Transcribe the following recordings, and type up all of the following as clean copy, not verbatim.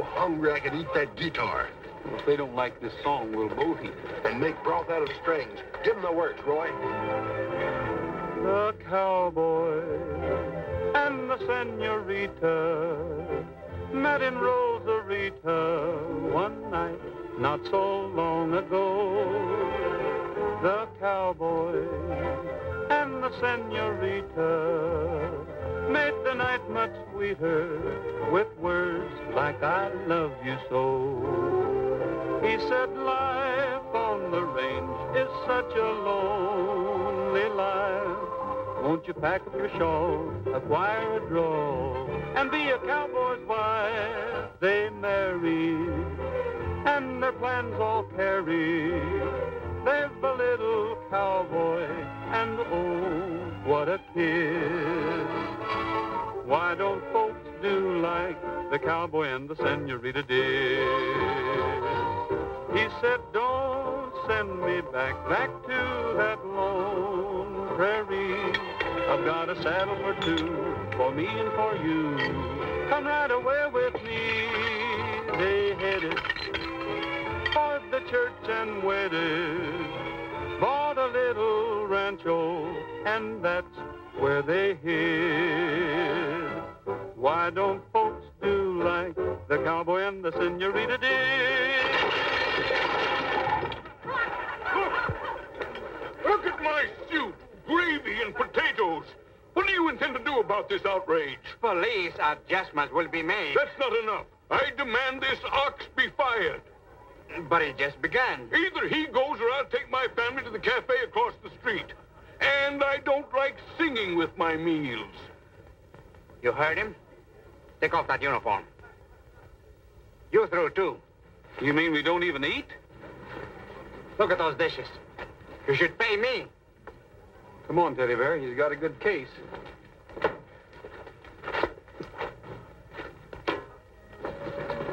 hungry I could eat that guitar. Well, if they don't like this song, we'll both eat it. And make broth out of strings. Give them the works, Roy. The cowboy and the senorita met in Rosarita one night not so long ago. The cowboy and the senorita made the night much sweeter with words like I love you so. He said life on the range is such a lonely life. Won't you pack up your shawl, acquire a draw, and be a cowboy's wife? They married, and their plans all carried. They've a little cowboy, and oh, what a kiss. Why don't folks do like the cowboy and the senorita did? He said, don't send me back to that lone prairie. I've got a saddle or two for me and for you. Come right away with me. They headed for the church and wedded, bought a little rancho, and that's where they hid. Why don't folks do like the cowboy and the senorita did? Look at my soup, gravy, and potatoes. What do you intend to do about this outrage? Police adjustments will be made. That's not enough. I demand this ox be fired. But it just began. Either he goes or I'll take my family to the cafe across the street. And I don't like singing with my meals. You heard him? Take off that uniform. You through, too. You mean we don't even eat? Look at those dishes. You should pay me. Come on, Teddy Bear. He's got a good case.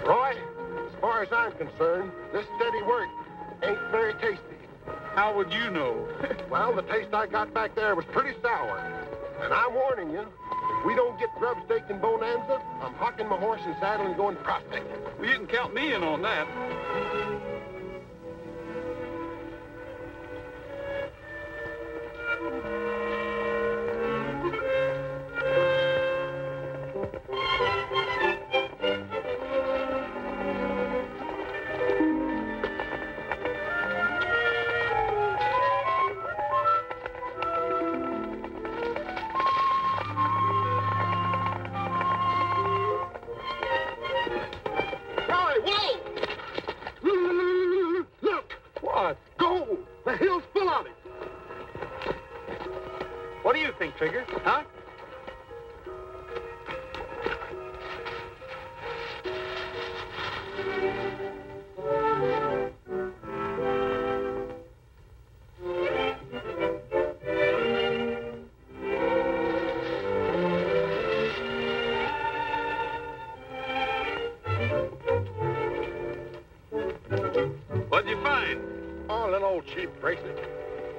Roy, as far as I'm concerned, this steady work ain't very tasty. How would you know? Well, the taste I got back there was pretty sour. And I'm warning you, if we don't get grub steak and bonanza, I'm hocking my horse and saddle and going prospecting. Well, you can count me in on that. What do you think, Trigger? Huh? What'd you find? Oh, a little old cheap bracelet.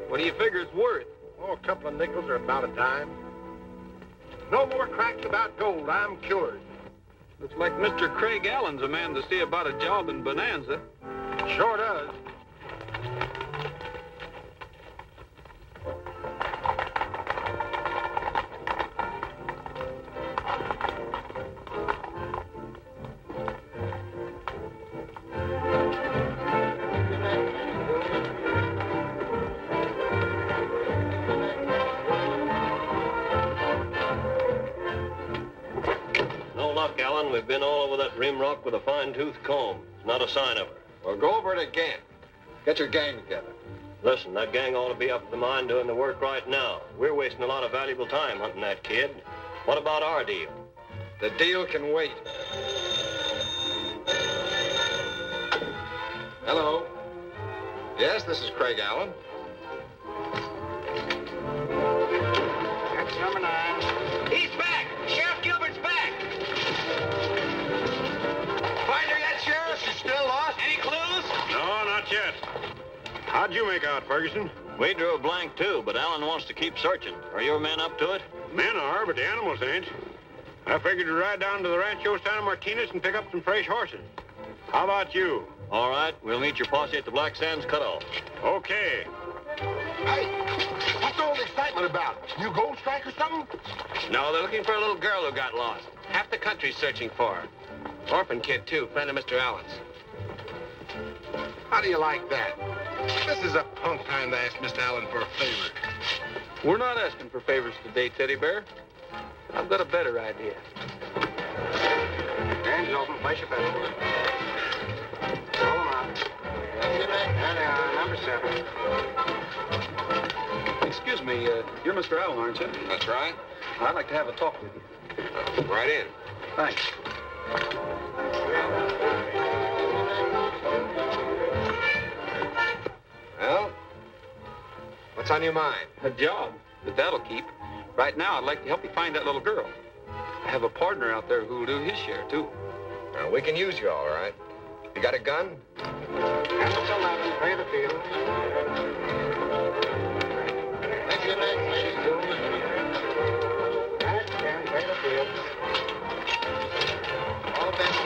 What do you figure it's worth? Oh, a couple of nickels are about a dime. No more cracks about gold. I'm cured. Looks like Mr. Craig Allen's a man to see about a job in Bonanza. Sure does. We've been all over that rim rock with a fine-tooth comb. Not a sign of her. Well, go over it again. Get your gang together. Listen, that gang ought to be up at the mine doing the work right now. We're wasting a lot of valuable time hunting that kid. What about our deal? The deal can wait. Hello. Yes, this is Craig Allen. That's number 9. He's back! Sheriff Gilbert's back! Find her yet, Sheriff? She's still lost? Any clues? No, not yet. How'd you make out, Ferguson? We drew a blank, too, but Allen wants to keep searching. Are your men up to it? Men are, but the animals ain't. I figured to ride down to the Rancho Santa Martinez and pick up some fresh horses. How about you? All right, we'll meet your posse at the Black Sands cutoff. Okay. Hey, what's all the excitement about? New gold strike or something? No, they're looking for a little girl who got lost. Half the country's searching for her. Orphan kid, too, friend of Mr. Allen's. How do you like that? This is a punk time to ask Mr. Allen for a favor. We're not asking for favors today, Teddy Bear. I've got a better idea. Hands open. Place your bets. Roll them out. There they are. Number 7. Excuse me, you're Mr. Allen, aren't you? That's right. I'd like to have a talk with you. Right in. Thanks. Well, what's on your mind? A job, but that'll keep. Right now, I'd like to help you find that little girl. I have a partner out there who'll do his share, too. Well, we can use you, all right. You got a gun? That's 11. Pay the field. Thank you, man. That's 10. Pay the field. All the best.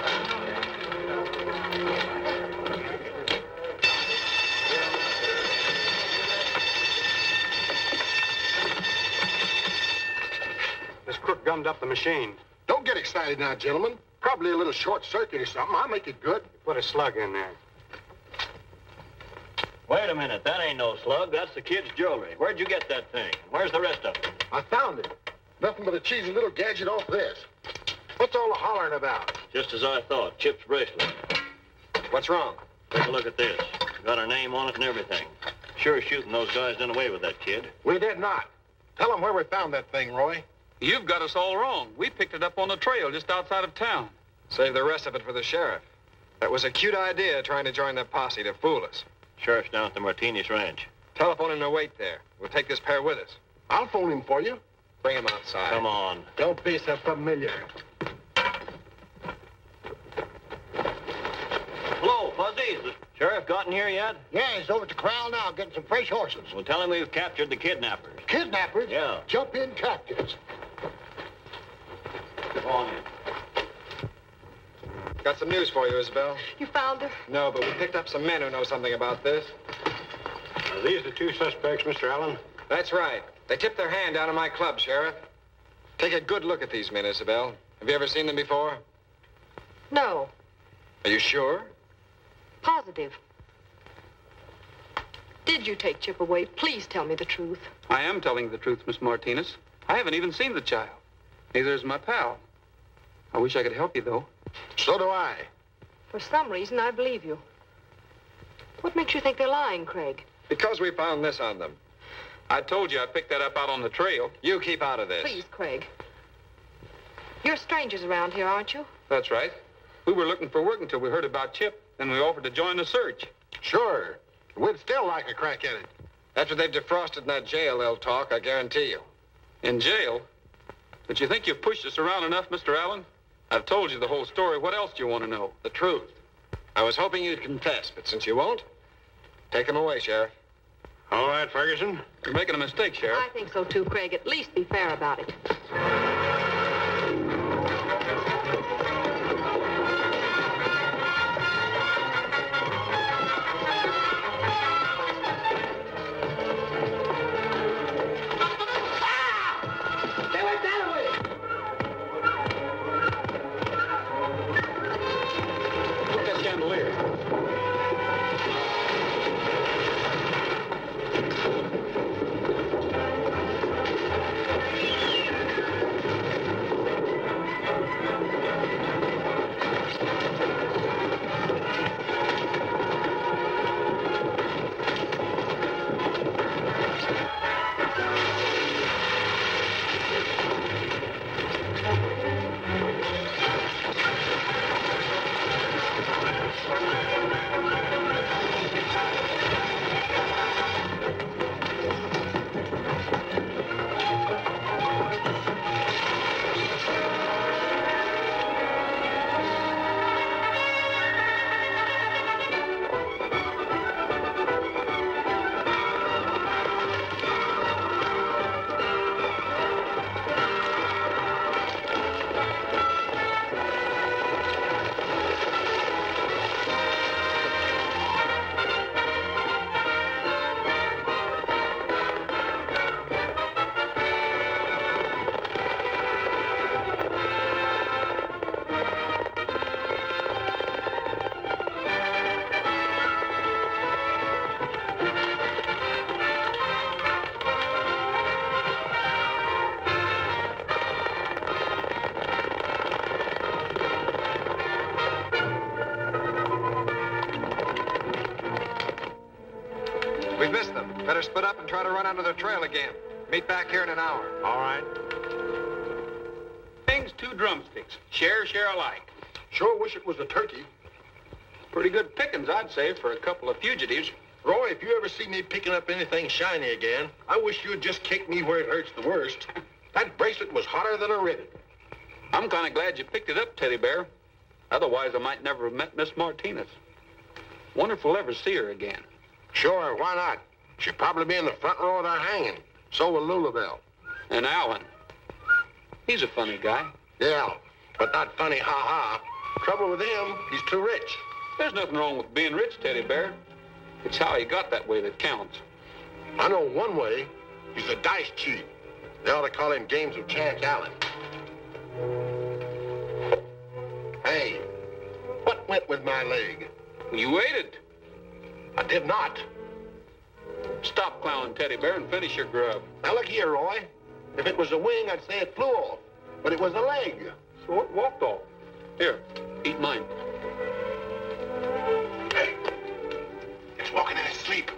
This crook gummed up the machine. Don't get excited now, gentlemen. Probably a little short circuit or something. I'll make it good. Put a slug in there. Wait a minute, that ain't no slug. That's the kid's jewelry. Where'd you get that thing? Where's the rest of it? I found it. Nothing but a cheesy little gadget off this. What's all the hollering about? Just as I thought, Chip's bracelet. What's wrong? Take a look at this. Got our name on it and everything. Sure shooting those guys done away with that kid. We did not. Tell them where we found that thing, Roy. You've got us all wrong. We picked it up on the trail just outside of town. Save the rest of it for the sheriff. That was a cute idea, trying to join that posse to fool us. Sheriff's down at the Martinez Ranch. Telephone him to wait there. We'll take this pair with us. I'll phone him for you. Bring him outside. Come on. Don't be so familiar. Hello, Fuzzy. Is the sheriff gotten here yet? Yeah, he's over at the corral now getting some fresh horses. Well, tell him we've captured the kidnappers. Kidnappers? Yeah. Jump in captives. Go on in. Got some news for you, Isabel. You found her? No, but we picked up some men who know something about this. Are these the 2 suspects, Mr. Allen? That's right. They tipped their hand down at my club, Sheriff. Take a good look at these men, Isabel. Have you ever seen them before? No. Are you sure? Positive. Did you take Chip away? Please tell me the truth. I am telling the truth, Miss Martinez. I haven't even seen the child. Neither is my pal. I wish I could help you, though. So do I. For some reason, I believe you. What makes you think they're lying, Craig? Because we found this on them. I told you I picked that up out on the trail. You keep out of this. Please, Craig. You're strangers around here, aren't you? That's right. We were looking for work until we heard about Chip. Then we offered to join the search. Sure. We'd still like a crack at it. After they've defrosted in that jail, they'll talk, I guarantee you. In jail? But you think you've pushed us around enough, Mr. Allen? I've told you the whole story. What else do you want to know? The truth. I was hoping you'd confess, but since you won't, take him away, Sheriff. All right, Ferguson. You're making a mistake, Sheriff. I think so, too, Craig. At least be fair about it. We've missed them. Better split up and try to run onto their trail again. Meet back here in an hour. All right. Things, 2 drumsticks. Share alike. Sure wish it was a turkey. Pretty good pickings, I'd say, for a couple of fugitives. Roy, if you ever see me picking up anything shiny again, I wish you'd just kick me where it hurts the worst. That bracelet was hotter than a rivet. I'm kind of glad you picked it up, Teddy Bear. Otherwise, I might never have met Miss Martinez. Wonder if we'll ever see her again. Sure, why not? She'll probably be in the front row of our hanging. So will Lulabelle. And Alan. He's a funny guy. Yeah, but not funny, ha-ha. Trouble with him, he's too rich. There's nothing wrong with being rich, Teddy Bear. It's how he got that way that counts. I know one way. He's a dice chief. They ought to call him Games of Chance Allen. Hey, what went with my leg? You waited. I did not. Stop clowning, Teddy Bear, and finish your grub. Now look here, Roy. If it was a wing, I'd say it flew off. But it was a leg. So it walked off. Here, eat mine. Hey, it's walking in his sleep.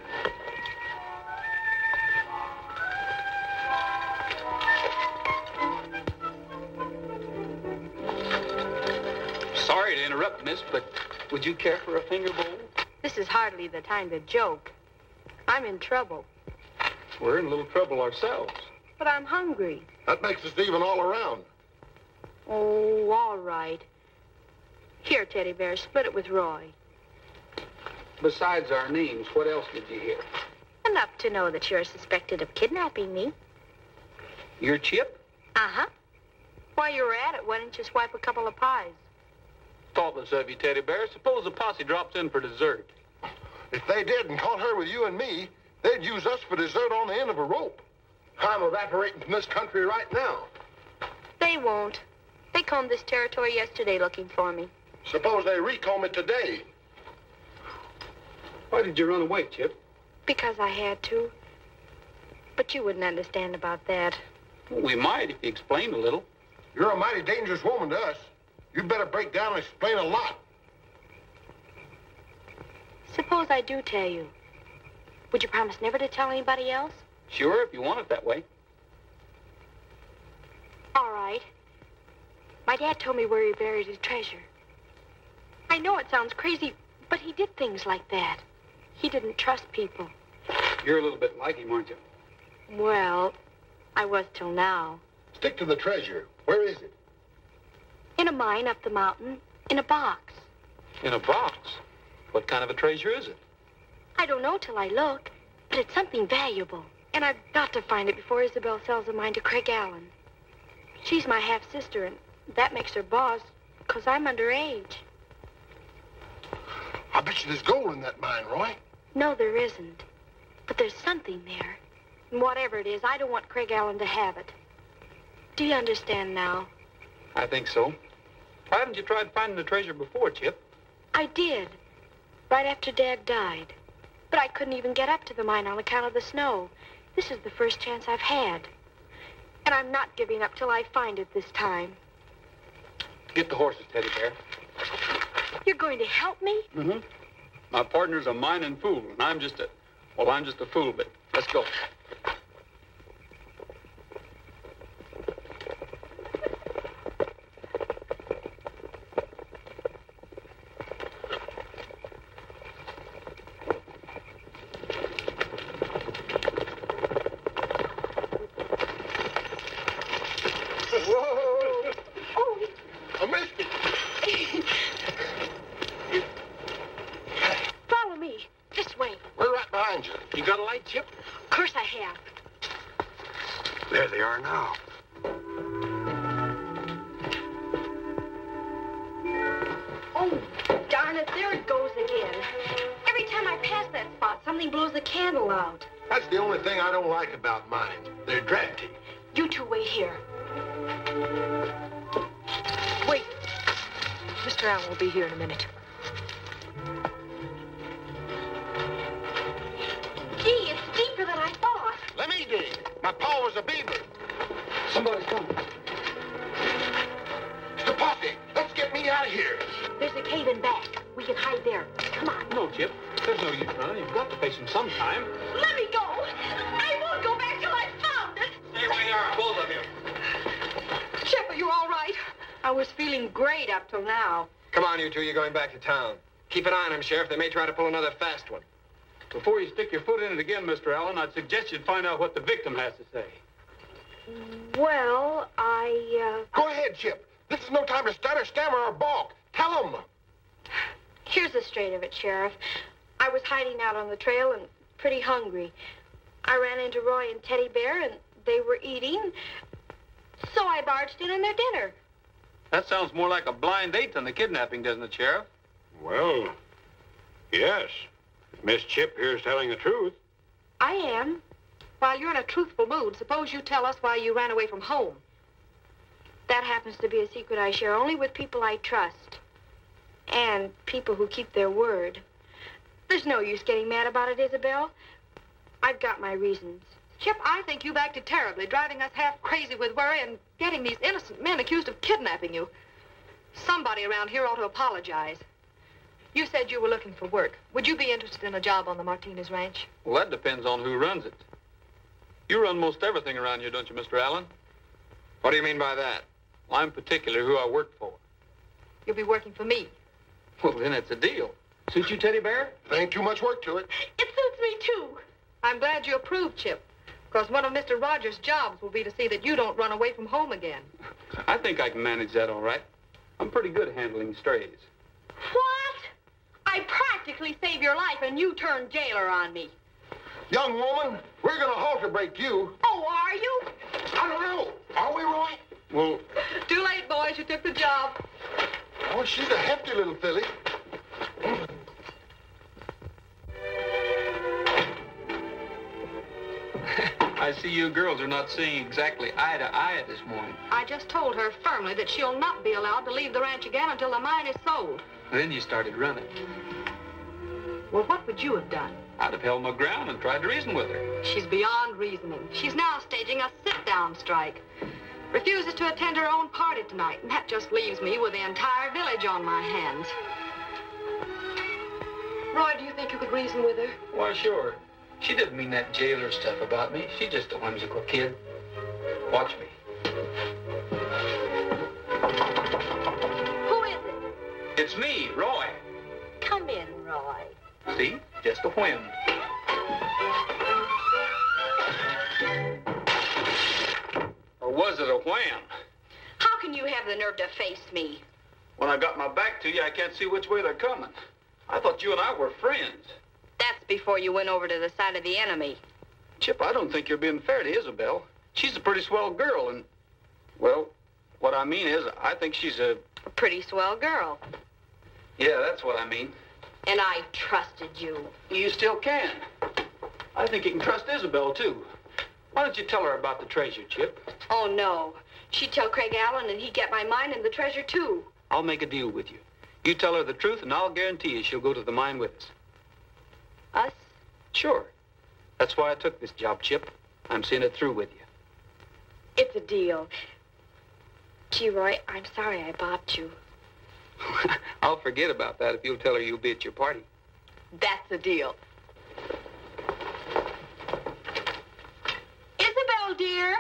Sorry to interrupt, miss, but would you care for a finger bowl? This is hardly the time to joke. I'm in trouble, We're in a little trouble ourselves. but I'm hungry. That makes us even all around. Oh, all right. Here, Teddy Bear, split it with Roy. Besides our names, what else did you hear? Enough to know that you're suspected of kidnapping me. Your Chip? Uh-huh. While you were at it, why didn't you swipe a couple of pies? Thoughtless of you, Teddy Bear. Suppose the posse drops in for dessert. If they did and caught her with you and me, they'd use us for dessert on the end of a rope. I'm evaporating from this country right now. They won't. They combed this territory yesterday looking for me. Suppose they recomb it today. Why did you run away, Chip? Because I had to. But you wouldn't understand about that. Well, we might if you explained a little. You're a mighty dangerous woman to us. You'd better break down and explain a lot. Suppose I do tell you. Would you promise never to tell anybody else? Sure, if you want it that way. All right. My dad told me where he buried his treasure. I know it sounds crazy, but he did things like that. He didn't trust people. You're a little bit like him, aren't you? Well, I was till now. Stick to the treasure. Where is it? In a mine up the mountain, in a box. In a box? What kind of a treasure is it? I don't know till I look, but it's something valuable. And I've got to find it before Isabel sells the mine to Craig Allen. She's my half-sister, and that makes her boss, because I'm underage. I bet you there's gold in that mine, Roy. No, there isn't. But there's something there. And whatever it is, I don't want Craig Allen to have it. Do you understand now? I think so. Why haven't you tried finding the treasure before, Chip? I did. Right after Dad died. But I couldn't even get up to the mine on account of the snow. This is the first chance I've had. And I'm not giving up till I find it this time. Get the horses, Teddy Bear. You're going to help me? Mm-hmm. My partner's a mining fool, and I'm just a fool, but let's go. Whoa! Oh, I missed it. follow me. This way. We're right behind you. You got a light, Chip? Of course I have. There they are now. Oh, darn it, there it goes again. Every time I pass that spot, something blows the candle out. That's the only thing I don't like about mines. They're drafty. You two wait here. Wait. Mr. Allen will be here in a minute. Gee, it's deeper than I thought. Let me dig. My paw was a beaver. Somebody's coming. It's the posse. Let's get me out of here. There's a cave in back. We can hide there. Come on. No, Chip. There's no use running. You've got to face him sometime. Let me go. I won't go back till I've found it. Stay where you are, both of you. Chip, are you all right? I was feeling great up till now. Come on, you two. You're going back to town. Keep an eye on him, Sheriff. They may try to pull another fast one. Before you stick your foot in it again, Mr. Allen, I'd suggest you find out what the victim has to say. Well, Go ahead, Chip. This is no time to stutter, stammer, or balk. Tell them. Here's the straight of it, Sheriff. I was hiding out on the trail and pretty hungry. I ran into Roy and Teddy Bear, and they were eating, so I barged in on their dinner. That sounds more like a blind date than the kidnapping, doesn't it, Sheriff? Well, yes. If Miss Chip here's telling the truth. I am. While you're in a truthful mood, suppose you tell us why you ran away from home. That happens to be a secret I share only with people I trust. And people who keep their word. There's no use getting mad about it, Isabel. I've got my reasons. Chip, I think you've acted terribly, driving us half crazy with worry and getting these innocent men accused of kidnapping you. Somebody around here ought to apologize. You said you were looking for work. Would you be interested in a job on the Martinez Ranch? Well, that depends on who runs it. You run most everything around here, don't you, Mr. Allen? What do you mean by that? Well, I'm particular who I work for. You'll be working for me. Well, then it's a deal. Suit you, Teddy Bear? There ain't too much work to it. It suits me, too. I'm glad you approve, Chip, because one of Mr. Rogers' jobs will be to see that you don't run away from home again. I think I can manage that all right. I'm pretty good at handling strays. What? I practically saved your life, and you turned jailer on me. Young woman, we're going to halter break you. Oh, are you? I don't know. Are we, Roy? Well, Too late, boys. You took the job. Oh, she's a hefty little filly. I see you girls are not seeing exactly eye to eye this morning. I just told her firmly that she'll not be allowed to leave the ranch again until the mine is sold. Then you started running. Well, what would you have done? I'd have held my ground and tried to reason with her. She's beyond reasoning. She's now staging a sit-down strike. Refuses to attend her own party tonight, and that just leaves me with the entire village on my hands. Roy, do you think you could reason with her? Why, sure. She didn't mean that jailer stuff about me. She's just a whimsical kid. Watch me. Who is it? It's me, Roy. Come in, Roy. See? Just a whim. Or was it a wham? How can you have the nerve to face me? When I got my back to you, I can't see which way they're coming. I thought you and I were friends. That's before you went over to the side of the enemy. Chip, I don't think you're being fair to Isabel. She's a pretty swell girl, and, well, what I mean is, I think she's a pretty swell girl. Yeah, that's what I mean. And I trusted you. You still can. I think you can trust Isabel, too. Why don't you tell her about the treasure, Chip? Oh, no. She'd tell Craig Allen and he'd get my mine and the treasure, too. I'll make a deal with you. You tell her the truth, and I'll guarantee you she'll go to the mine with us. Us? Sure. That's why I took this job, Chip. I'm seeing it through with you. It's a deal. Gee, Roy, I'm sorry I bopped you. I'll forget about that if you'll tell her you'll be at your party. That's a deal. Isabel, dear.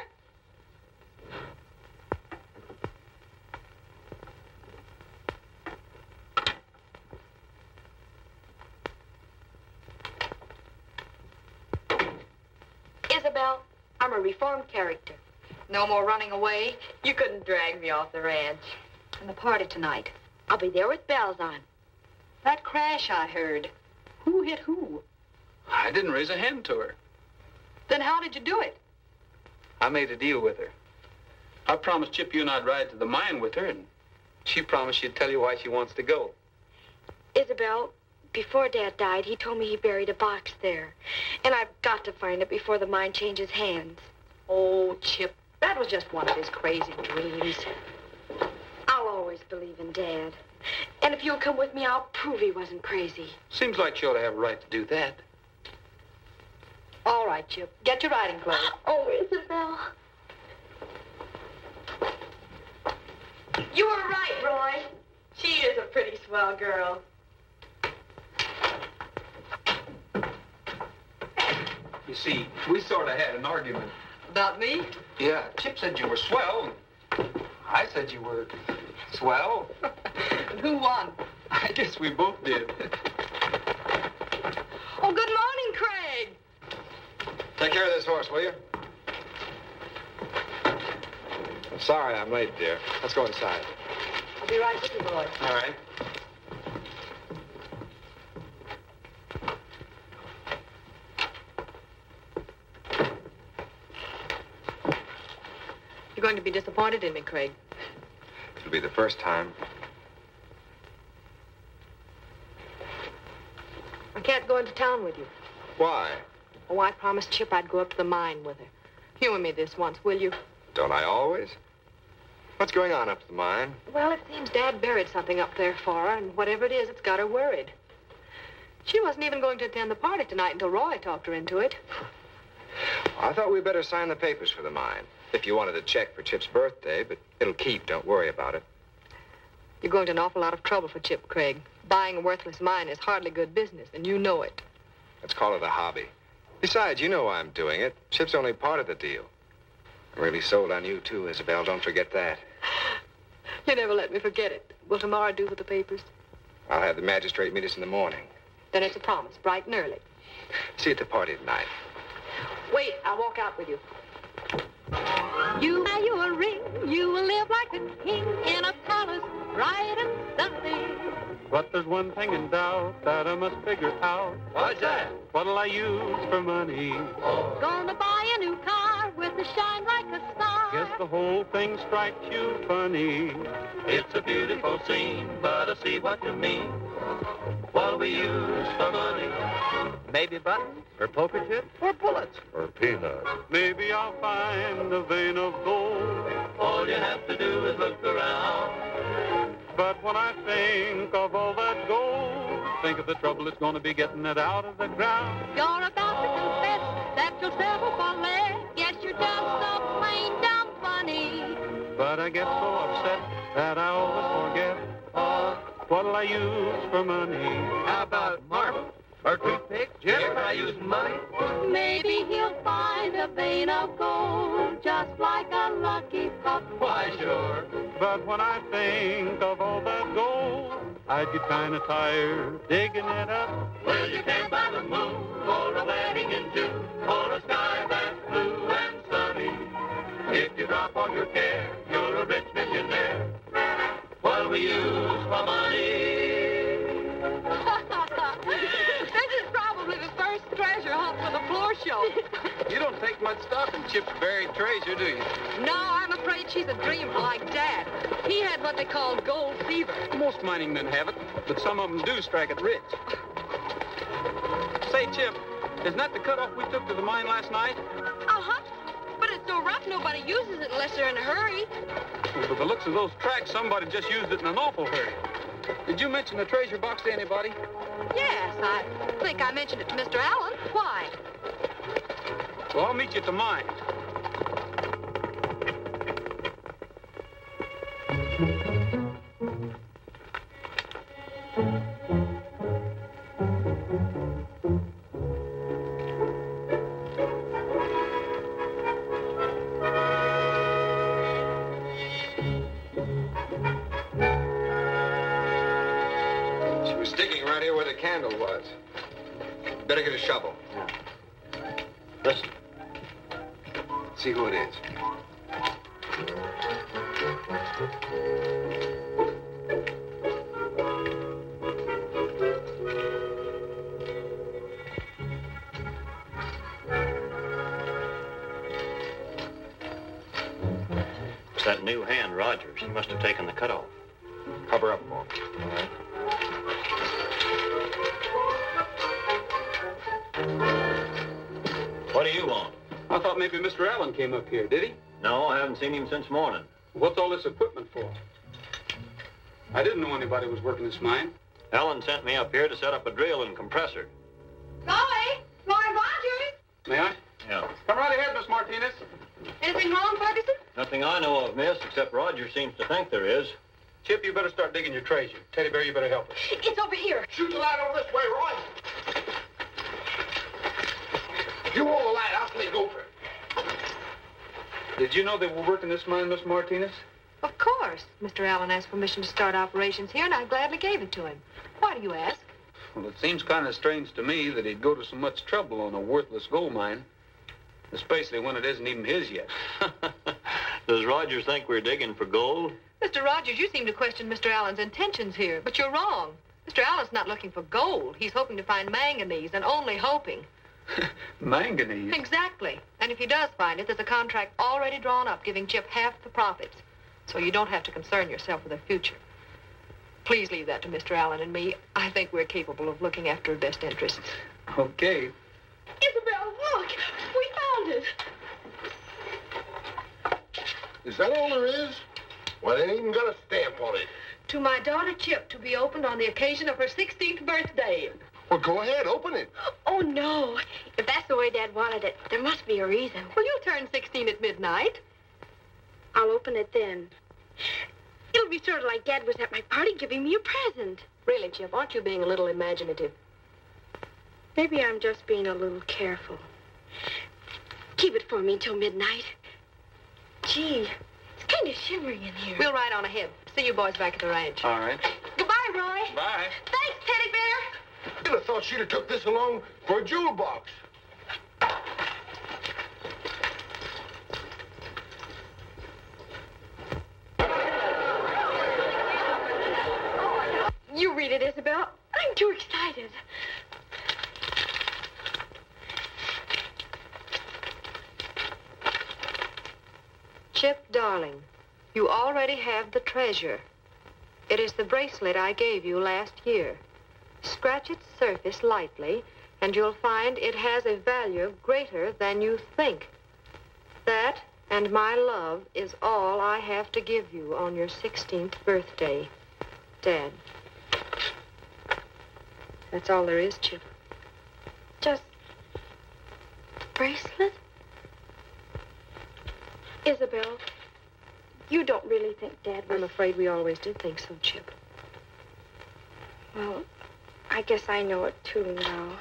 Isabel, I'm a reformed character. No more running away. You couldn't drag me off the ranch. And the party tonight. I'll be there with bells on. That crash I heard. Who hit who? I didn't raise a hand to her. Then how did you do it? I made a deal with her. I promised Chip you and I'd ride to the mine with her, and she promised she'd tell you why she wants to go. Isabel, before Dad died, he told me he buried a box there. And I've got to find it before the mine changes hands. Oh, Chip, that was just one of his crazy dreams. I'll always believe in Dad. And if you'll come with me, I'll prove he wasn't crazy. Seems like she ought to have a right to do that. All right, Chip. Get your riding clothes. Oh, Isabel. You were right, Roy. She is a pretty swell girl. You see, we sort of had an argument. About me? Yeah, Chip said you were swell. I said you were swell. Who won? I guess we both did. Oh, good morning, Craig. Take care of this horse, will you? I'm sorry I'm late, dear. Let's go inside. I'll be right with you, boy. All right. You're going to be disappointed in me, Craig. It'll be the first time. I can't go into town with you. Why? Oh, I promised Chip I'd go up to the mine with her. Humor me this once, will you? Don't I always? What's going on up at the mine? Well, it seems Dad buried something up there for her, and whatever it is, it's got her worried. She wasn't even going to attend the party tonight until Roy talked her into it. I thought we'd better sign the papers for the mine. If you wanted a check for Chip's birthday, but it'll keep. Don't worry about it. You're going to an awful lot of trouble for Chip, Craig. Buying a worthless mine is hardly good business, and you know it. Let's call it a hobby. Besides, you know why I'm doing it. Chip's only part of the deal. I'm really sold on you, too, Isabel. Don't forget that. You never let me forget it. Will tomorrow do with the papers? I'll have the magistrate meet us in the morning. Then it's a promise, bright and early. See you at the party tonight. Wait, I'll walk out with you. You buy you a ring, you will live like a king in a palace, bright and sunny. But there's one thing in doubt that I must figure out. What's that? What'll I use for money? Gonna buy a new car with a shine like a star. Guess the whole thing strikes you funny. It's a beautiful scene, but I see what you mean. What'll we use for money? Maybe buttons, or poker chips, or bullets, Or peanuts. Maybe I'll find a vein of gold. All you have to do is look around. But when I think of all that gold, think of the trouble it's going to be getting it out of the ground. You're about to confess that you'll settle for less. Yes, you're just so plain dumb funny. But I get so upset that I always forget. What'll I use for money? How about marbles, or toothpicks? Jim, I use money. Maybe he'll find a vein of gold, just like a lucky pup. Why, sure. But when I think of all that gold, I'd get kind of tired digging it up. Well, you can't buy the moon, or a wedding in June, or a sky that's blue and sunny. If you drop all your care, you're a rich millionaire. What'll we use for money? This is probably the first treasure hunt for the floor show. You don't take much stock in Chip's buried treasure, do you? No, I'm afraid she's a dreamer like Dad. He had what they call gold fever. Most mining men have it, but some of them do strike it rich. Say, Chip, isn't that the cutoff we took to the mine last night? Uh-huh. But it's so rough, nobody uses it unless they're in a hurry. Well, by the looks of those tracks, somebody just used it in an awful hurry. Did you mention the treasure box to anybody? Yes, I think I mentioned it to Mr. Allen. Why? Well, I'll meet you at the mine. She was digging right here where the candle was. Better get a shovel. Listen. See who it is. It's that new hand, Rogers. He must have taken the cutoff. Cover up for him. All right. What do you want? I thought maybe Mr. Allen came up here, did he? No, I haven't seen him since morning. What's all this equipment for? I didn't know anybody was working this mine. Ellen sent me up here to set up a drill and compressor. Golly, Lloyd Rogers. May I? Yeah. Come right ahead, Miss Martinez. Anything wrong, Ferguson? Nothing I know of, miss, except Roger seems to think there is. Chip, you better start digging your treasure. Teddy Bear, you better help us. It's over here. Shoot the light over this way, Roy. you hold the light, I'll play gopher. Did you know they were working this mine, Miss Martinez? Of course. Mr. Allen asked permission to start operations here, and I gladly gave it to him. Why do you ask? Well, it seems kind of strange to me that he'd go to so much trouble on a worthless gold mine, especially when it isn't even his yet. Does Rogers think we're digging for gold? Mr. Rogers, you seem to question Mr. Allen's intentions here, but you're wrong. Mr. Allen's not looking for gold. He's hoping to find manganese, and only hoping. Manganese? Exactly. And if he does find it, there's a contract already drawn up giving Chip half the profits. So you don't have to concern yourself with the future. Please leave that to Mr. Allen and me. I think we're capable of looking after her best interests. Okay. Isabel, look! We found it! Is that all there is? Well, it ain't even got a stamp on it. To my daughter Chip, to be opened on the occasion of her 16th birthday. Well, go ahead, open it. Oh, no. If that's the way Dad wanted it, there must be a reason. Well, you'll turn 16 at midnight. I'll open it then. It'll be sort of like Dad was at my party giving me a present. Really, Chip, aren't you being a little imaginative? Maybe I'm just being a little careful. Keep it for me till midnight. Gee, it's kind of shivering in here. We'll ride on ahead. See you boys back at the ranch. All right. Goodbye, Roy. Bye. Thanks, Teddy Bear. You'd have thought she'd have took this along for a jewel box. You read it, Isabel. I'm too excited. Chip, darling, you already have the treasure. It is the bracelet I gave you last year. Scratch its surface lightly, and you'll find it has a value greater than you think. That and my love is all I have to give you on your 16th birthday, Dad. That's all there is, Chip. Just bracelet? Isabel, you don't really think Dad was... I'm afraid we always did think so, Chip. Well, I guess I know it too now.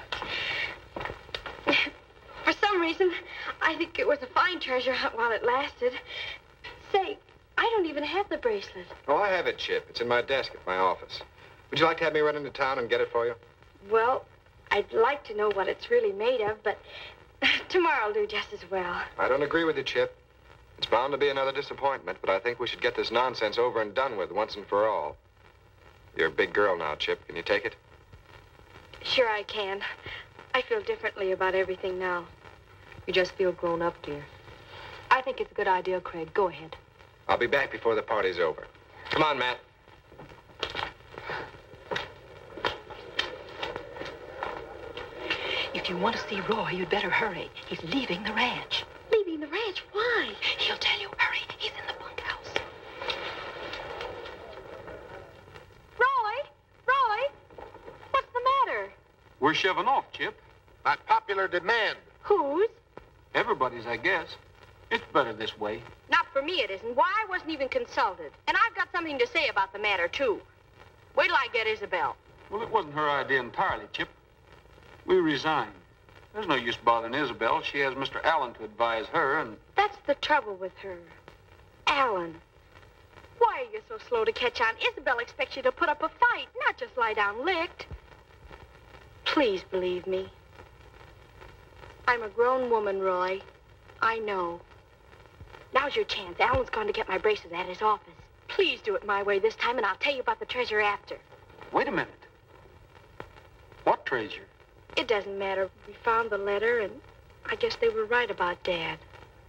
For some reason, I think it was a fine treasure hunt while it lasted. Say, I don't even have the bracelet. Oh, I have it, Chip. It's in my desk at my office. Would you like to have me run into town and get it for you? Well, I'd like to know what it's really made of, but tomorrow will do just as well. I don't agree with you, Chip. It's bound to be another disappointment, but I think we should get this nonsense over and done with once and for all. You're a big girl now, Chip. Can you take it? Sure I can. I feel differently about everything now. You just feel grown up, dear. I think it's a good idea, Craig. Go ahead. I'll be back before the party's over. Come on, Matt. If you want to see Roy, you'd better hurry. He's leaving the ranch. Leaving the ranch? Why? He'll tell you. Hurry. He's in the bunkhouse. Roy? What's the matter? We're shoving off, Chip. By popular demand. Whose? Everybody's, I guess. It's better this way. Not for me, it isn't. Why, I wasn't even consulted. And I've got something to say about the matter, too. Wait till I get Isabel. Well, it wasn't her idea entirely, Chip. We resigned. There's no use bothering Isabel. She has Mr. Allen to advise her, and... That's the trouble with her. Allen. Why are you so slow to catch on? Isabel expects you to put up a fight, not just lie down licked. Please believe me. I'm a grown woman, Roy. I know. Now's your chance. Allen's going to get my bracelet at his office. Please do it my way this time, and I'll tell you about the treasure after. Wait a minute. What treasure? It doesn't matter. We found the letter, and I guess they were right about Dad.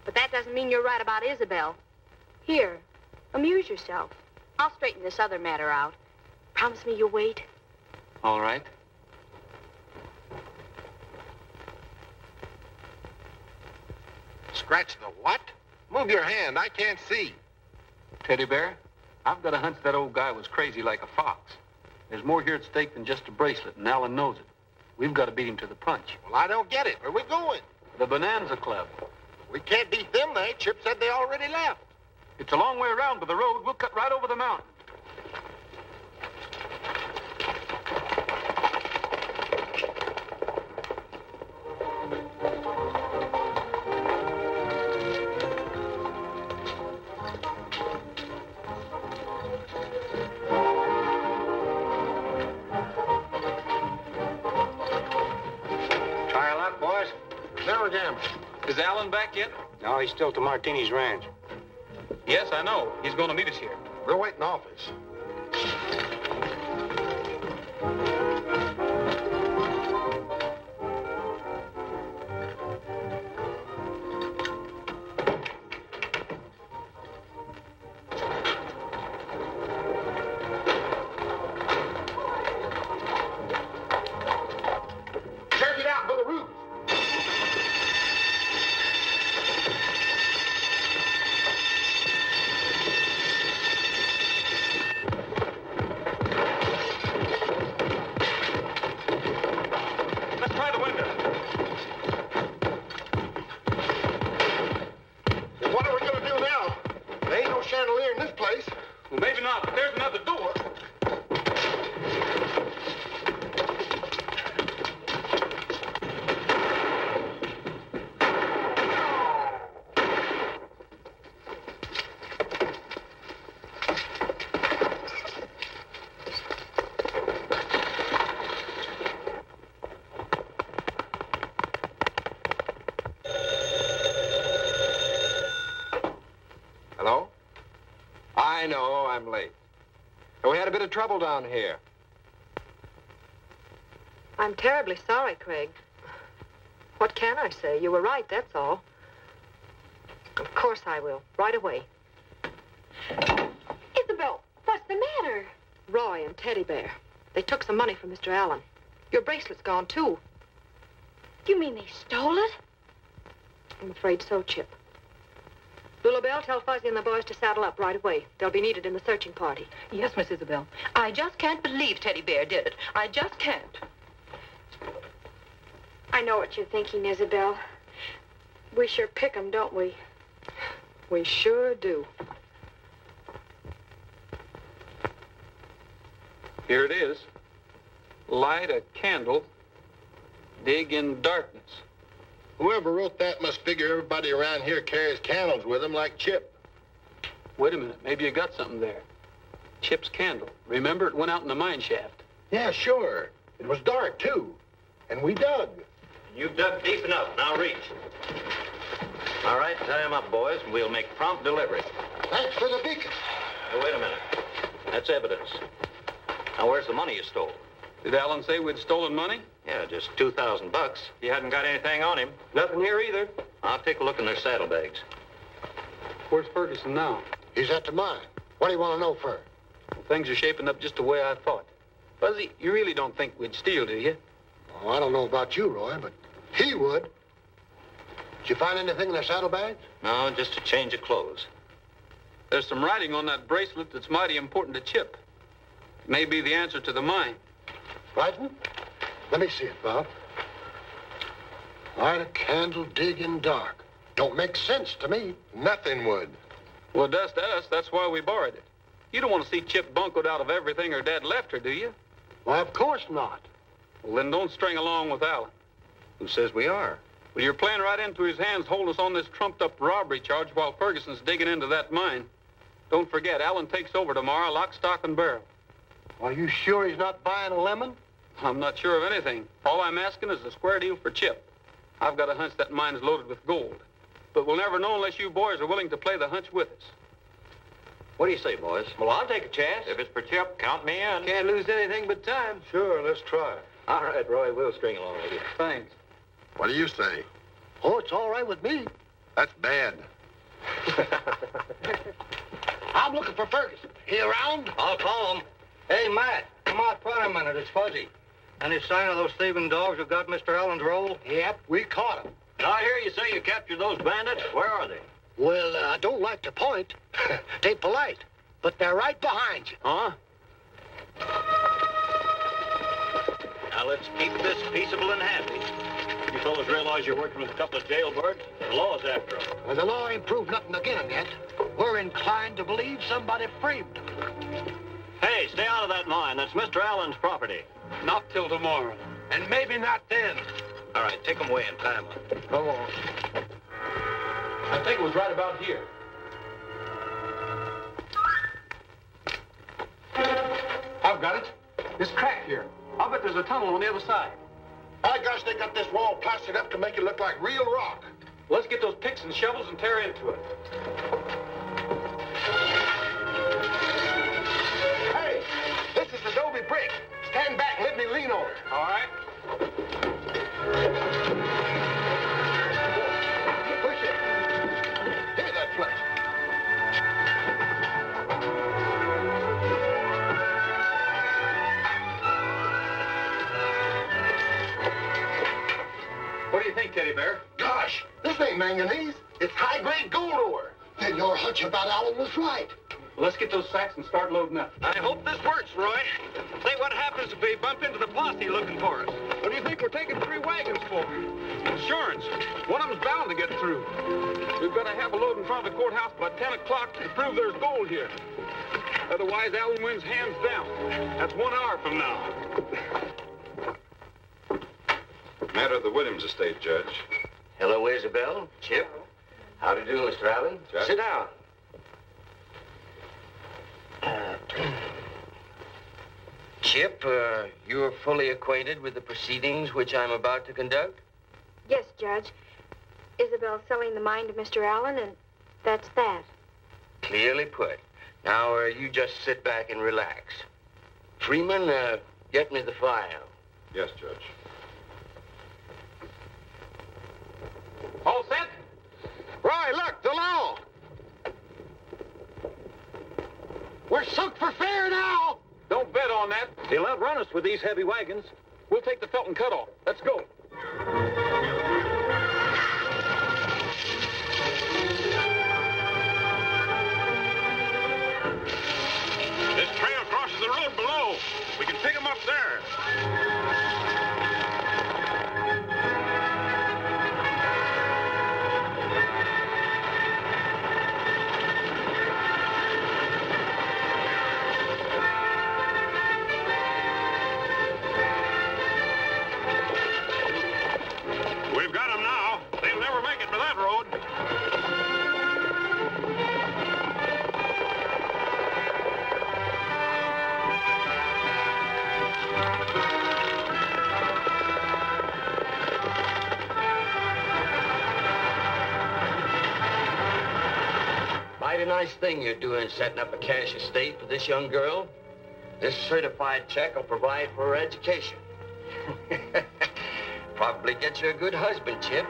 But that doesn't mean you're right about Isabel. Here, amuse yourself. I'll straighten this other matter out. Promise me you'll wait. All right. Scratch the what? Move your hand. I can't see. Teddy Bear, I've got a hunch that old guy was crazy like a fox. There's more here at stake than just a bracelet, and Allen knows it. We've got to beat him to the punch. Well, I don't get it. Where are we going? The Bonanza Club. We can't beat them there. Chip said they already left. It's a long way around to the road. We'll cut right over the mountain. Sledgehammer. Is Allen back yet? No, he's still to Martini's ranch. Yes, I know. He's going to meet us here. We'll wait in the office. Check it out for the roof. Let's try the window. What are we going to do now? There ain't no chandelier in this place. Well, maybe not, but there's another door. Hello? I know, I'm late. We had a bit of trouble down here. I'm terribly sorry, Craig. What can I say? You were right, that's all. Of course I will. Right away. Isabel, what's the matter? Roy and Teddy Bear. They took some money from Mr. Allen. Your bracelet's gone, too. You mean they stole it? I'm afraid so, Chip. Lulabelle, tell Fuzzy and the boys to saddle up right away. They'll be needed in the searching party. Yes, Miss Isabel. I just can't believe Teddy Bear did it. I just can't. I know what you're thinking, Isabel. We sure pick 'em, don't we? We sure do. Here it is. Light a candle, dig in darkness. Whoever wrote that must figure everybody around here carries candles with them like Chip. Wait a minute. Maybe you got something there. Chip's candle. Remember, it went out in the mine shaft. Yeah, sure. It was dark, too. And we dug. You've dug deep enough. Now reach. All right, tie him up, boys, and we'll make prompt delivery. Thanks for the beacon. Now, wait a minute. That's evidence. Now, where's the money you stole? Did Allen say we'd stolen money? Yeah, just $2,000. He hadn't got anything on him. Nothing here either. I'll take a look in their saddlebags. Where's Ferguson now? He's at the mine. What do you want to know first? Well, things are shaping up just the way I thought. Fuzzy, you really don't think we'd steal, do you? Oh, I don't know about you, Roy, but he would. Did you find anything in their saddlebags? No, just a change of clothes. There's some writing on that bracelet that's mighty important to Chip. It may be the answer to the mine. Writing? Let me see it, Bob. Light a candle, dig in dark. Don't make sense to me. Nothing would. Well, it does to us. That's why we borrowed it. You don't want to see Chip buncoed out of everything her dad left her, do you? Why, of course not. Well, then don't string along with Allen. Who says we are? Well, you're playing right into his hands, holding us on this trumped-up robbery charge while Ferguson's digging into that mine. Don't forget, Allen takes over tomorrow, lock, stock, and barrel. Are you sure he's not buying a lemon? I'm not sure of anything. All I'm asking is a square deal for Chip. I've got a hunch that mine's loaded with gold. But we'll never know unless you boys are willing to play the hunch with us. What do you say, boys? Well, I'll take a chance. If it's for Chip, count me in. Can't lose anything but time. Sure, let's try. All right, Roy, we'll string along with you. Thanks. What do you say? Oh, it's all right with me. That's bad. I'm looking for Ferguson. He around? I'll call him. Hey, Matt, come out front a minute. It's Fuzzy. Any sign of those thieving dogs who got Mr. Allen's roll? Yep, we caught him. Did I hear you say you captured those bandits? Where are they? Well, I don't like to point. Tain't polite. But they're right behind you. Huh? Now, let's keep this peaceable and happy. You fellas realize you're working with a couple of jailbirds? The law's after them. Well, the law ain't proved nothing again yet. We're inclined to believe somebody framed them. Hey, stay out of that mine. That's Mr. Allen's property. Not till tomorrow. And maybe not then. All right, take them away and tie them up. Come on. I think it was right about here. I've got it. This crack here. I'll bet there's a tunnel on the other side. By gosh, they got this wall plastered up to make it look like real rock. Let's get those picks and shovels and tear into it. Hey, this is adobe brick. Stand back and let me lean on it. All right. Push it. Here's that flex. What do you think, Teddy Bear? Gosh, this ain't manganese. It's high-grade gold ore. Then your hunch about Allen was right. Let's get those sacks and start loading up. I hope this works, Roy. Say, what happens if we bump into the posse looking for us? What do you think we're taking 3 wagons for? Insurance. One of them's bound to get through. We've got to have a load in front of the courthouse by 10 o'clock to prove there's gold here. Otherwise, Allen wins hands down. That's 1 hour from now. Matter of the Williams estate, Judge. Hello, Isabel. Chip. How do you do, Mr. Allen? Judge? Sit down. Chip, you're fully acquainted with the proceedings which I'm about to conduct? Yes, Judge. Isabel's selling the mine to Mr. Allen, and that's that. Clearly put. Now, you just sit back and relax. Freeman, get me the file. Yes, Judge. All set? Roy, look, the law. We're sunk for fair now. Don't bet on that. They'll outrun us with these heavy wagons. We'll take the Felton cutoff. Let's go. This trail crosses the road below. We can pick them up there. We've got them now. They'll never make it to that road. Mighty nice thing you're doing, setting up a cash estate for this young girl. This certified check will provide for her education. Probably get you a good husband, Chip.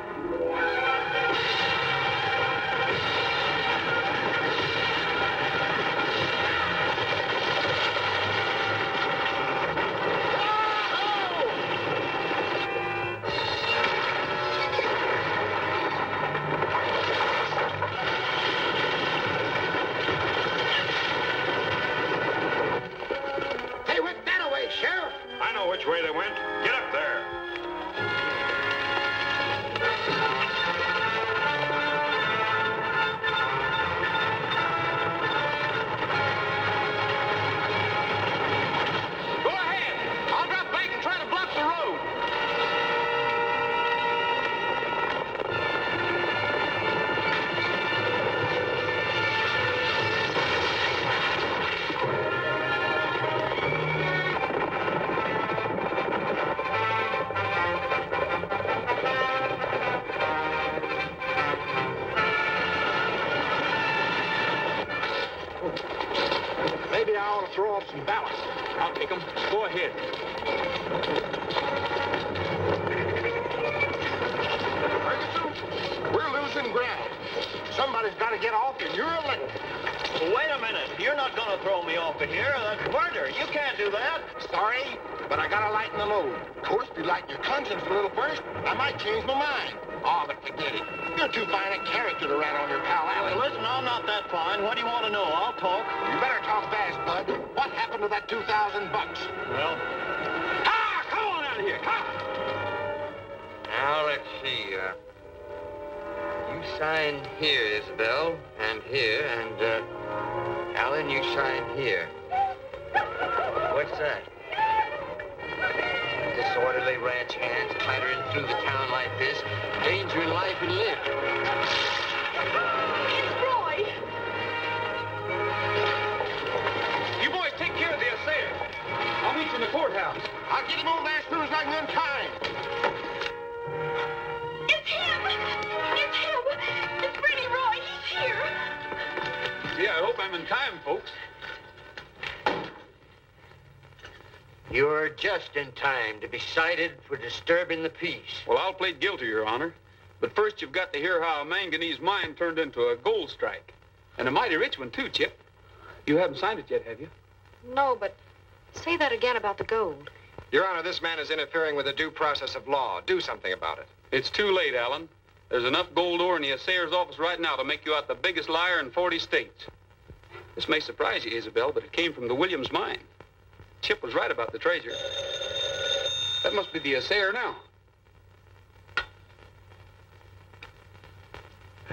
They went that way, Sheriff. I know which way they went. Get up there. Go ahead. I'll drop back and try to block the road. Maybe I ought to throw off some ballast. I'll take them. Go ahead. Ferguson, we're losing ground. Somebody's got to get off, and you're elected. Wait a minute. You're not going to throw me off of here. That's murder. You can't do that. Sorry, but I got to lighten the load. Of course, if you lighten your conscience a little first, I might change my mind. Oh, but forget it. You're too fine a character to rat on your pal Allen. Well, listen, I'm not that fine. What do you want to know? I'll talk. You better talk fast, bud. What happened to that $2,000? Well, Ah, come on out of here. Come. Now, let's see. You sign here, Isabel, and here, and, Alan, you sign here. What's that? Disorderly ranch hands clattering through the town like this. Danger in life and limb. Roy! You boys take care of the affair. I'll meet you in the courthouse. I'll get him over there as soon as I can untie him. I'm in time, folks. You're just in time to be cited for disturbing the peace. Well, I'll plead guilty, Your Honor. But first, you've got to hear how a manganese mine turned into a gold strike. And a mighty rich one, too, Chip. You haven't signed it yet, have you? No, but say that again about the gold. Your Honor, this man is interfering with the due process of law. Do something about it. It's too late, Alan. There's enough gold ore in the assayer's office right now to make you out the biggest liar in 40 states. This may surprise you, Isabel, but it came from the Williams mine. Chip was right about the treasure. That must be the assayer now.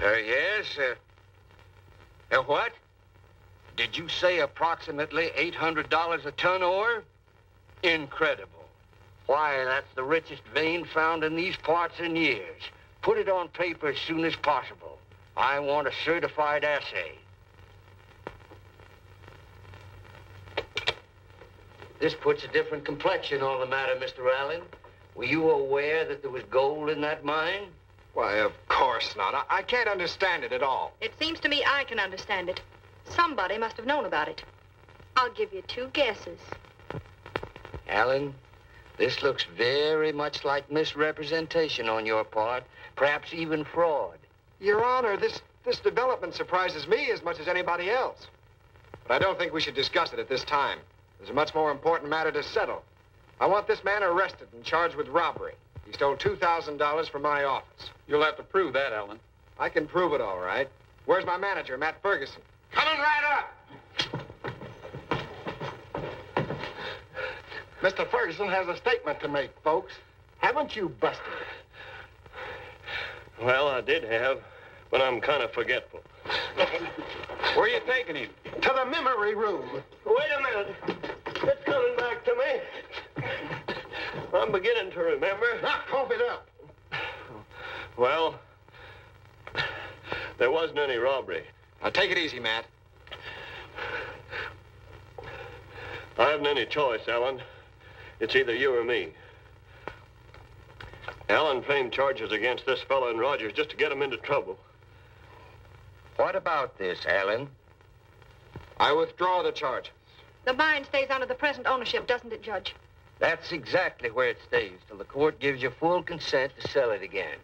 Yes. What? Did you say approximately $800 a ton ore? Incredible. Why, that's the richest vein found in these parts in years. Put it on paper as soon as possible. I want a certified assay. This puts a different complexion on the matter, Mr. Allen. Were you aware that there was gold in that mine? Why, of course not. I can't understand it at all. It seems to me I can understand it. Somebody must have known about it. I'll give you 2 guesses. Allen, this looks very much like misrepresentation on your part, perhaps even fraud. Your Honor, this development surprises me as much as anybody else. But I don't think we should discuss it at this time. There's a much more important matter to settle. I want this man arrested and charged with robbery. He stole $2,000 from my office. You'll have to prove that, Alan. I can prove it all right. Where's my manager, Matt Ferguson? Coming right up. Mr. Ferguson has a statement to make, folks. Haven't you busted it? Well, I did have, but I'm kind of forgetful. Where are you taking him? To the memory room. Wait a minute. It's coming back to me. I'm beginning to remember. Now, cough it up. Well, there wasn't any robbery. Now, take it easy, Matt. I haven't any choice, Alan. It's either you or me. Alan framed charges against this fellow in Rogers just to get him into trouble. What about this, Allen? I withdraw the charge. The mine stays under the present ownership, doesn't it, Judge? That's exactly where it stays, till the court gives you full consent to sell it again.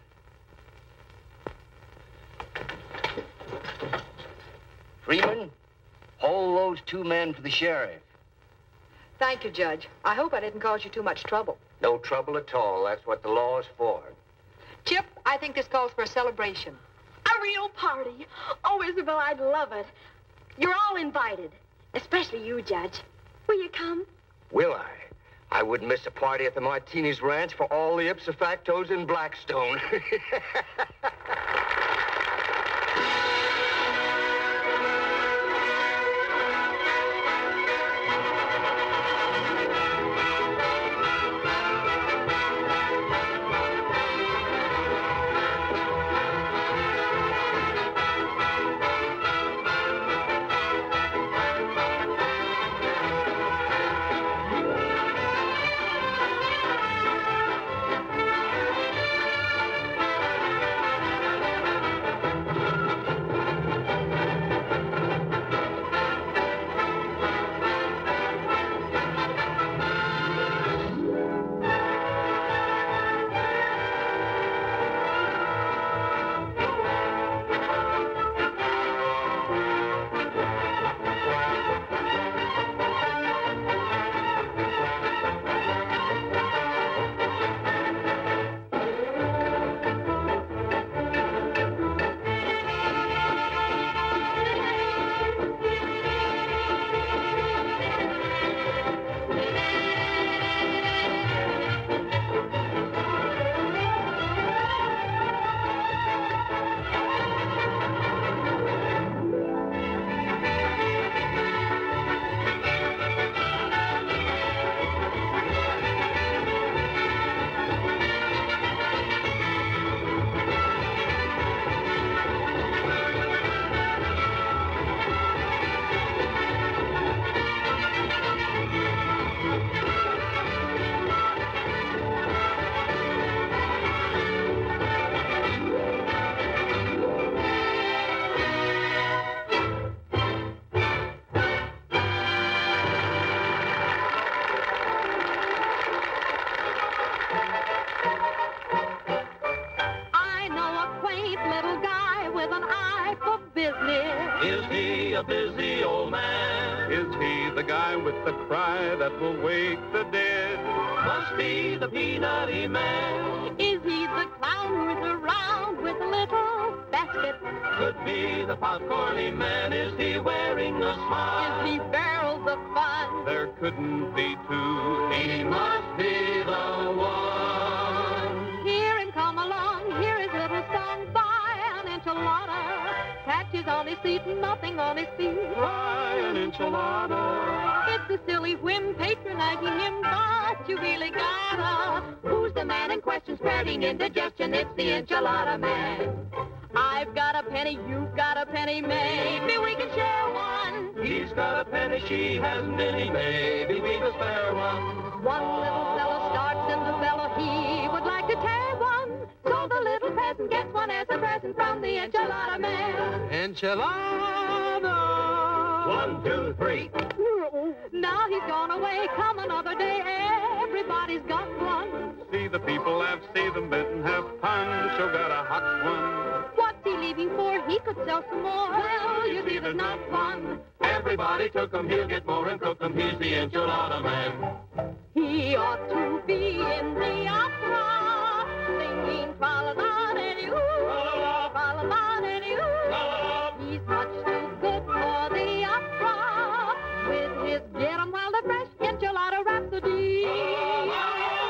Freeman, hold those 2 men for the sheriff. Thank you, Judge. I hope I didn't cause you too much trouble. No trouble at all. That's what the law is for. Chip, I think this calls for a celebration. A real party. Oh, Isabel, I'd love it. You're all invited, especially you, Judge. Will you come? Will I? I wouldn't miss a party at the Martinez Ranch for all the ipso factos in Blackstone. man with the cry that will wake the dead. Must be the peanutty man. Is he the clown who's around with a little basket? Could be the popcorny man. Is he wearing a smile? Is he Beryl the fun? There couldn't be two. He must be the one. Hear him come along, hear his little song by an enchilada. Patches on his seat, nothing on his feet. Try an enchilada. It's a silly whim patronizing him, but you really gotta. Who's the man in question spreading indigestion? It's the enchilada man. I've got a penny, you've got a penny, maybe we can share one. He's got a penny, she hasn't any, maybe we can spare one. One little fellow starts in the fellow, he would like to tear one. So the little peasant gets one as a present from the enchilada man. Enchilada! 1, 2, 3. Now he's gone away, come another day, everybody's got one. See the people laugh, see them bent and have punch. Oh, got a hot one. What's he leaving for? He could sell some more. Well, you see, there's not one. Everybody took him, he'll get more and cook him. He's the enchilada man. He ought to be in the opera, singing tra-la-la-de-dee-oo, tra-la-la-de-dee-oo. He's much too good for the opera, with his get 'em while they're fresh enchilada rhapsody.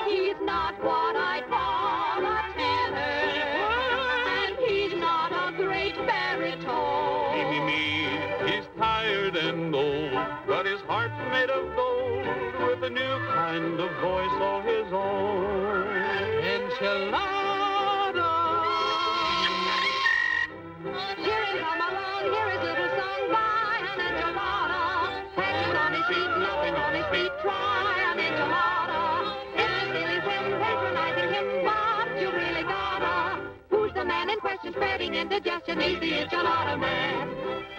He's not what I'd call a tenor, and he's not a great baritone. Me, he's tired and old, but his heart's made of gold, with a new kind of voice all his own. Enchilada! Hear him come along, hear his little song by an enchilada. Patches on his feet, nothing on his feet, try an enchilada. It's a silly whim patronizing him, but you really gotta. Who's the man in question spreading indigestion? He's the enchilada man.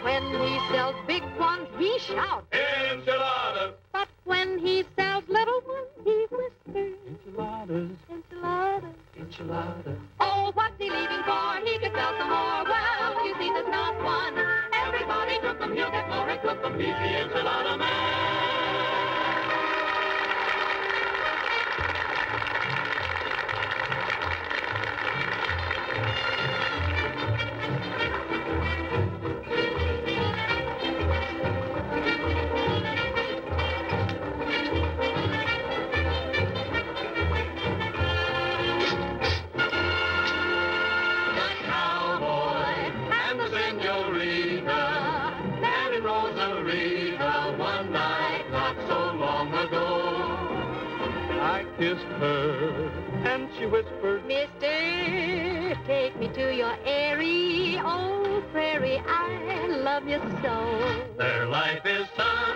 When he sells big ones, he shouts, Enchilada! but when he sells little ones, he whispers, Enchiladas. enchilada. Enchilada. Oh, what's he leaving for? He could sell some more. Well, you see, there's not one. Everybody took them, he'll get more and cook them. He's the enchilada man. The cowboy And the senorita, and in Rosarita, one night not so long ago. I kissed her, and she whispered, Mister, take me to your airy old prairie. I love you so. Their life is sun